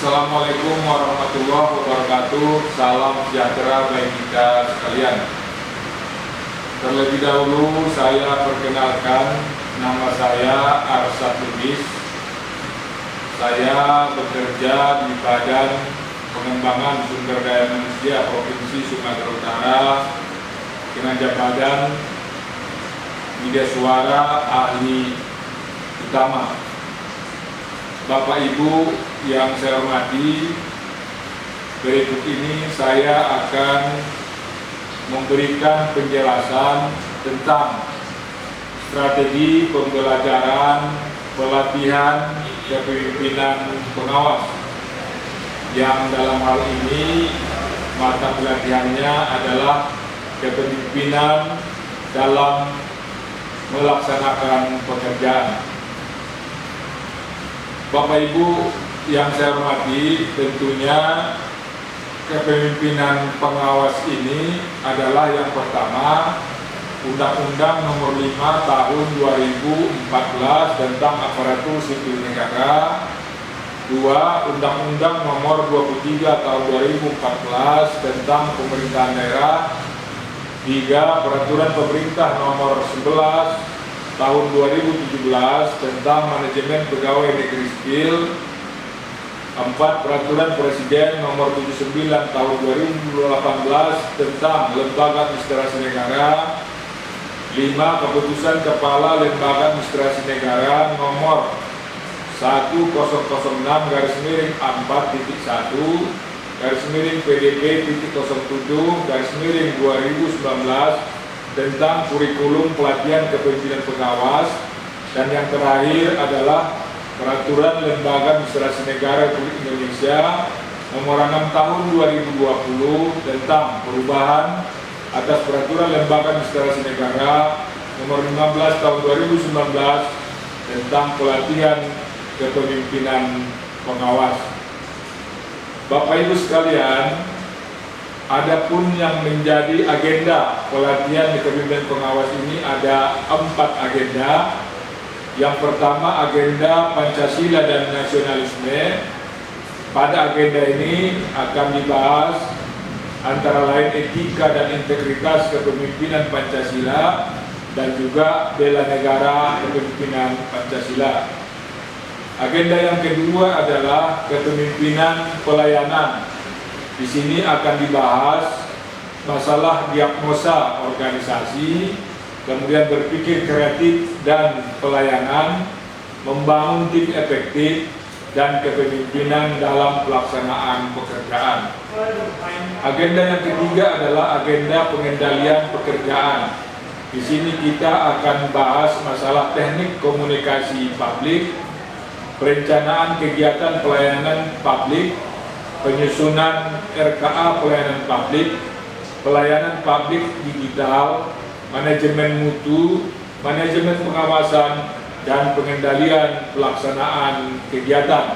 Assalamualaikum warahmatullahi wabarakatuh. Salam sejahtera bagi kita sekalian. Terlebih dahulu saya perkenalkan, nama saya Arsyad Lubis. Saya bekerja di Badan Pengembangan Sumber Daya Manusia Provinsi Sumatera Utara dengan jabatan media suara ahli utama. Bapak Ibu yang saya hormati, berikut ini saya akan memberikan penjelasan tentang strategi pembelajaran pelatihan kepemimpinan pengawas, yang dalam hal ini mata pelatihannya adalah kepemimpinan dalam melaksanakan pekerjaan. Bapak Ibu yang saya hormati, tentunya kepemimpinan pengawas ini adalah yang pertama Undang-Undang Nomor 5 Tahun 2014 tentang Aparatur Sipil Negara, 2. Undang-Undang Nomor 23 Tahun 2014 tentang Pemerintahan Daerah, 3. Peraturan Pemerintah Nomor 11 Tahun 2017 tentang Manajemen Pegawai Negeri Sipil, 4. Peraturan Presiden Nomor 79 Tahun 2018 tentang Lembaga Administrasi Negara, 5. Keputusan Kepala Lembaga Administrasi Negara Nomor 1006/4.1/PDP.07/2019 tentang kurikulum pelatihan kepemimpinan pengawas, dan yang terakhir adalah Peraturan Lembaga Administrasi Negara Republik Indonesia Nomor 6 Tahun 2020 tentang perubahan atas Peraturan Lembaga Administrasi Negara Nomor 15 Tahun 2019 tentang pelatihan kepemimpinan pengawas. Bapak Ibu sekalian, adapun yang menjadi agenda pelatihan kepemimpinan pengawas ini ada 4 agenda. Yang pertama, agenda Pancasila dan Nasionalisme. Pada agenda ini akan dibahas antara lain etika dan integritas kepemimpinan Pancasila dan juga bela negara kepemimpinan Pancasila. Agenda yang kedua adalah kepemimpinan pelayanan. Di sini akan dibahas masalah diagnosa organisasi, kemudian berpikir kreatif dan pelayanan, membangun tim efektif, dan kepemimpinan dalam pelaksanaan pekerjaan. Agenda yang ketiga adalah agenda pengendalian pekerjaan. Di sini kita akan bahas masalah teknik komunikasi publik, perencanaan kegiatan pelayanan publik, penyusunan RKA pelayanan publik digital, manajemen mutu, manajemen pengawasan, dan pengendalian pelaksanaan kegiatan.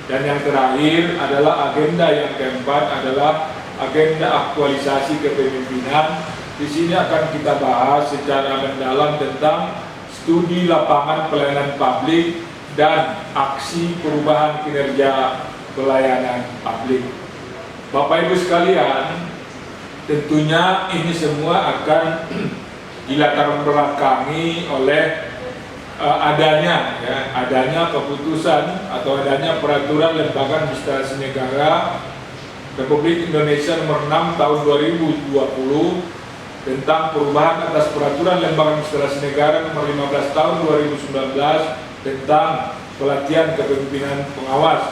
Dan yang terakhir adalah agenda yang keempat adalah agenda aktualisasi kepemimpinan. Di sini akan kita bahas secara mendalam tentang studi lapangan pelayanan publik dan aksi perubahan kinerja pelayanan publik. Bapak Ibu sekalian, tentunya ini semua akan dilatar belakangi oleh adanya keputusan atau adanya Peraturan Lembaga Administrasi Negara Republik Indonesia Nomor 6 Tahun 2020 tentang perubahan atas Peraturan Lembaga Administrasi Negara Nomor 15 Tahun 2019 tentang pelatihan kepemimpinan pengawas,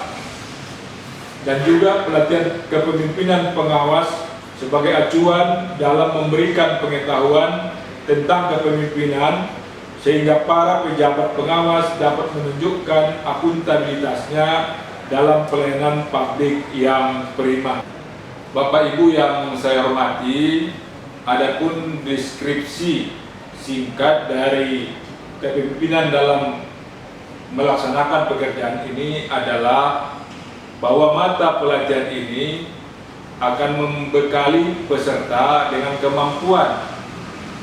dan juga pelatihan kepemimpinan pengawas sebagai acuan dalam memberikan pengetahuan tentang kepemimpinan sehingga para pejabat pengawas dapat menunjukkan akuntabilitasnya dalam pelayanan publik yang prima. Bapak Ibu yang saya hormati, adapun deskripsi singkat dari kepemimpinan dalam melaksanakan pekerjaan ini adalah bahwa mata pelatihan ini akan membekali peserta dengan kemampuan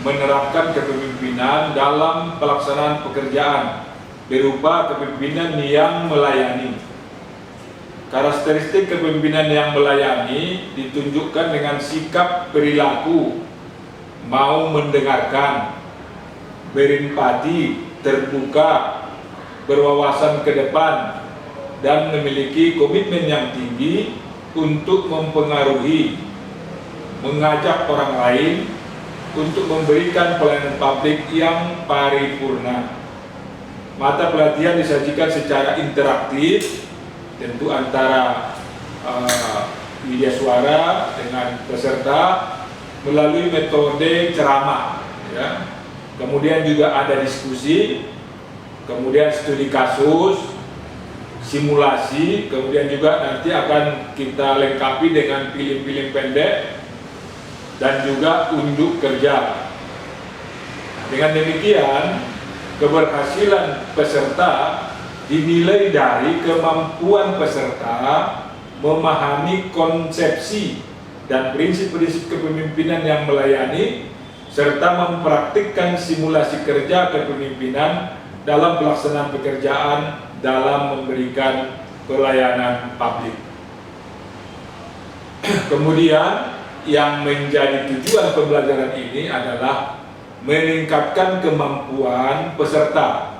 menerapkan kepemimpinan dalam pelaksanaan pekerjaan berupa kepemimpinan yang melayani. Karakteristik kepemimpinan yang melayani ditunjukkan dengan sikap perilaku, mau mendengarkan, berempati, terbuka, berwawasan ke depan, dan memiliki komitmen yang tinggi untuk mempengaruhi, mengajak orang lain untuk memberikan pelayanan publik yang paripurna. Mata pelatihan disajikan secara interaktif, tentu antara media suara dengan peserta melalui metode ceramah, ya. Kemudian juga ada diskusi, kemudian studi kasus, simulasi, kemudian juga nanti akan kita lengkapi dengan film-film pendek dan juga unjuk kerja. Dengan demikian, keberhasilan peserta dinilai dari kemampuan peserta memahami konsepsi dan prinsip-prinsip kepemimpinan yang melayani, serta mempraktikkan simulasi kerja kepemimpinan dalam pelaksanaan pekerjaan dalam memberikan pelayanan publik. Kemudian yang menjadi tujuan pembelajaran ini adalah meningkatkan kemampuan peserta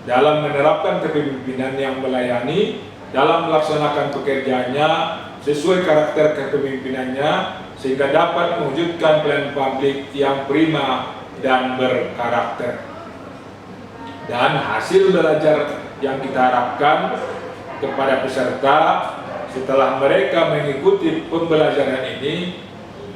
dalam menerapkan kepemimpinan yang melayani dalam melaksanakan pekerjaannya sesuai karakter kepemimpinannya, sehingga dapat mewujudkan pelayanan publik yang prima dan berkarakter. Dan hasil belajar yang kita harapkan kepada peserta setelah mereka mengikuti pembelajaran ini,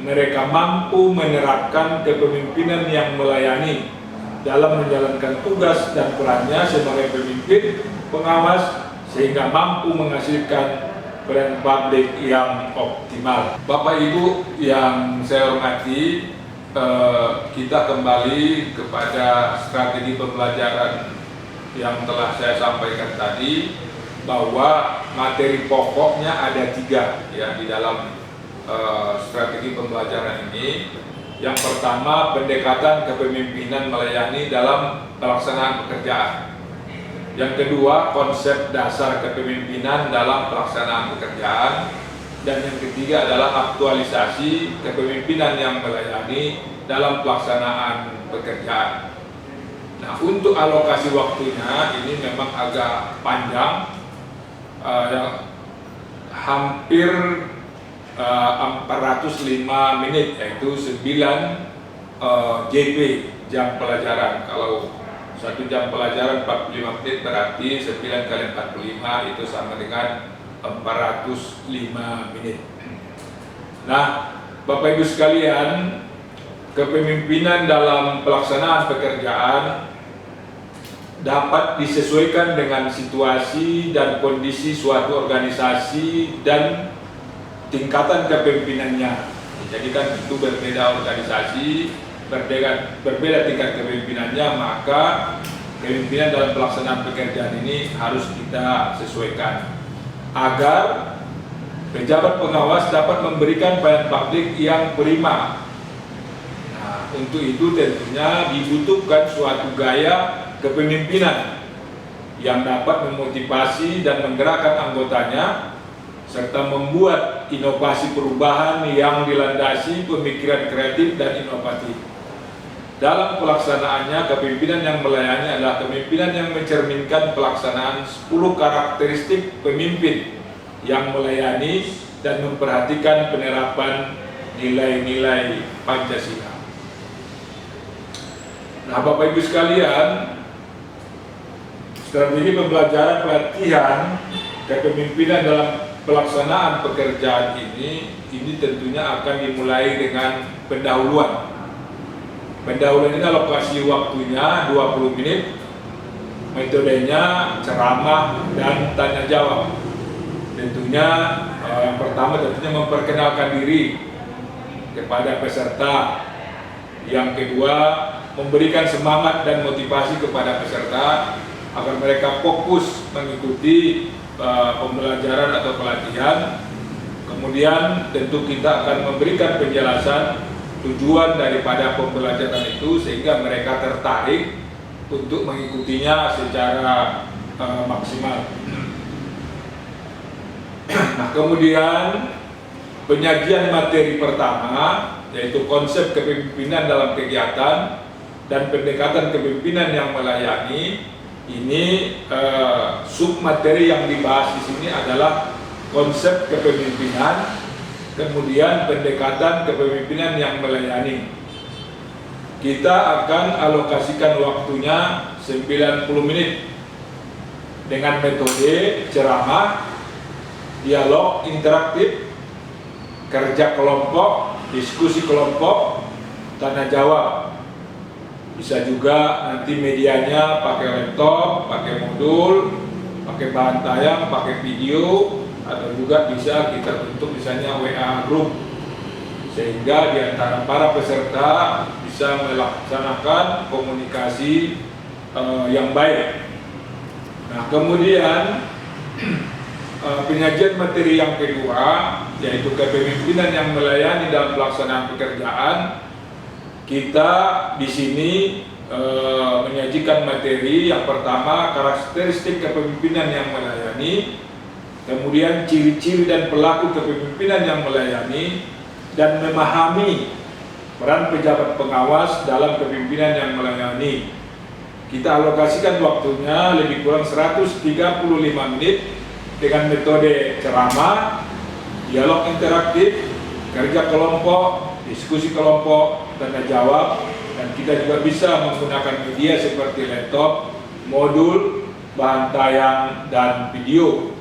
mereka mampu menerapkan kepemimpinan yang melayani dalam menjalankan tugas dan perannya sebagai pemimpin pengawas, sehingga mampu menghasilkan pelayanan publik yang optimal. Bapak Ibu yang saya hormati, kita kembali kepada strategi pembelajaran yang telah saya sampaikan tadi, bahwa materi pokoknya ada 3 ya di dalam strategi pembelajaran ini. Yang pertama, pendekatan kepemimpinan melayani dalam pelaksanaan pekerjaan. Yang kedua, konsep dasar kepemimpinan dalam pelaksanaan pekerjaan. Dan yang ketiga adalah aktualisasi kepemimpinan yang melayani dalam pelaksanaan pekerjaan. Nah, untuk alokasi waktunya ini memang agak panjang, hampir 405 menit, yaitu 9 JP, jam pelajaran. Kalau 1 jam pelajaran 45 menit, berarti 9 kali 45 itu sama dengan 405 menit. Nah, Bapak Ibu sekalian, kepemimpinan dalam pelaksanaan pekerjaan dapat disesuaikan dengan situasi dan kondisi suatu organisasi dan tingkatan kepemimpinannya. Jadi kan itu berbeda organisasi, berbeda tingkat kepemimpinannya, maka kepemimpinan dalam pelaksanaan pekerjaan ini harus kita sesuaikan agar pejabat pengawas dapat memberikan pelayanan publik yang prima. Nah, untuk itu tentunya dibutuhkan suatu gaya kepemimpinan yang dapat memotivasi dan menggerakkan anggotanya, serta membuat inovasi perubahan yang dilandasi pemikiran kreatif dan inovatif. Dalam pelaksanaannya, kepemimpinan yang melayani adalah kepemimpinan yang mencerminkan pelaksanaan 10 karakteristik pemimpin yang melayani dan memperhatikan penerapan nilai-nilai Pancasila. Nah, Bapak Ibu sekalian, strategi pembelajaran pelatihan kepemimpinan dalam pelaksanaan pekerjaan ini tentunya akan dimulai dengan pendahuluan. Pendahuluan ini alokasi waktunya 20 menit, metodenya ceramah dan tanya jawab. Tentunya yang pertama tentunya memperkenalkan diri kepada peserta. Yang kedua, memberikan semangat dan motivasi kepada peserta agar mereka fokus mengikuti pembelajaran atau pelatihan. Kemudian tentu kita akan memberikan penjelasan tujuan daripada pembelajaran itu sehingga mereka tertarik untuk mengikutinya secara maksimal. Nah, kemudian penyajian materi pertama yaitu konsep kepemimpinan dalam kegiatan dan pendekatan kepemimpinan yang melayani. Ini submateri yang dibahas di sini adalah konsep kepemimpinan, kemudian pendekatan kepemimpinan yang melayani. Kita akan alokasikan waktunya 90 menit dengan metode ceramah, dialog interaktif, kerja kelompok, diskusi kelompok, tanya jawab. Bisa juga nanti medianya pakai laptop, pakai modul, pakai bahan tayang, pakai video, atau juga bisa kita bentuk misalnya WA group, sehingga di antara para peserta bisa melaksanakan komunikasi yang baik. Nah, kemudian penyajian materi yang kedua yaitu kepemimpinan yang melayani dalam pelaksanaan pekerjaan. Kita di sini menyajikan materi yang pertama karakteristik kepemimpinan yang melayani, kemudian ciri-ciri dan pelaku kepemimpinan yang melayani, dan memahami peran pejabat pengawas dalam kepemimpinan yang melayani. Kita alokasikan waktunya lebih kurang 135 menit dengan metode ceramah, dialog interaktif, kerja kelompok, diskusi kelompok, tanya jawab, dan kita juga bisa menggunakan media seperti laptop, modul, bahan tayang, dan video.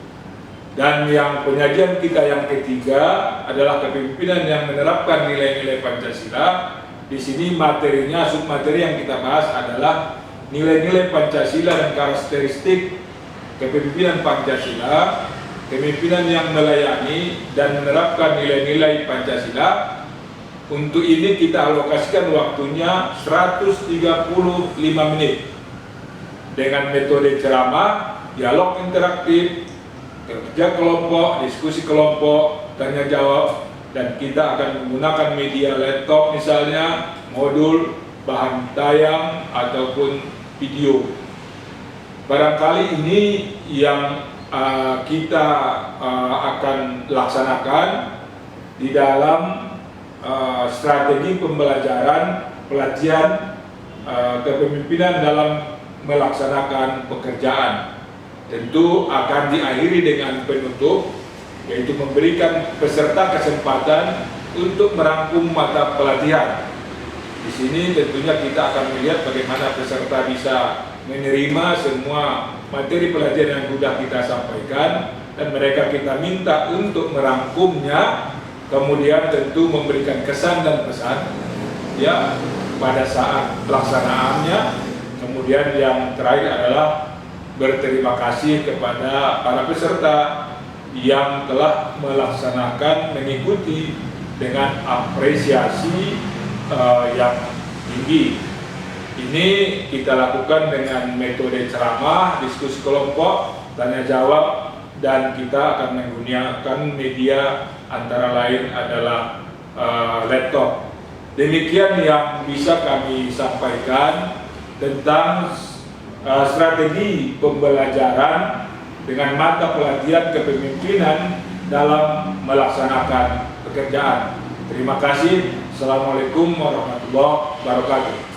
Dan yang penyajian kita yang ketiga adalah kepemimpinan yang menerapkan nilai-nilai Pancasila. Di sini materinya, submateri yang kita bahas adalah nilai-nilai Pancasila dan karakteristik kepemimpinan Pancasila, kepemimpinan yang melayani dan menerapkan nilai-nilai Pancasila. Untuk ini kita alokasikan waktunya 135 menit dengan metode ceramah, dialog interaktif, kerja kelompok, diskusi kelompok, tanya jawab, dan kita akan menggunakan media laptop misalnya, modul, bahan tayang, ataupun video. Barangkali ini yang kita akan laksanakan di dalam strategi pembelajaran pelatihan kepemimpinan dalam melaksanakan pekerjaan. Tentu akan diakhiri dengan penutup, yaitu memberikan peserta kesempatan untuk merangkum mata pelatihan. Di sini tentunya kita akan melihat bagaimana peserta bisa menerima semua materi pelatihan yang sudah kita sampaikan, dan mereka kita minta untuk merangkumnya, kemudian tentu memberikan kesan dan pesan ya pada saat pelaksanaannya. Kemudian yang terakhir adalah berterima kasih kepada para peserta yang telah melaksanakan, mengikuti dengan apresiasi yang tinggi. Ini kita lakukan dengan metode ceramah, diskusi kelompok, tanya jawab, dan kita akan menggunakan media antara lain adalah laptop. Demikian yang bisa kami sampaikan tentang strategi pembelajaran dengan mata pelatihan kepemimpinan dalam melaksanakan pekerjaan. Terima kasih. Assalamualaikum warahmatullahi wabarakatuh.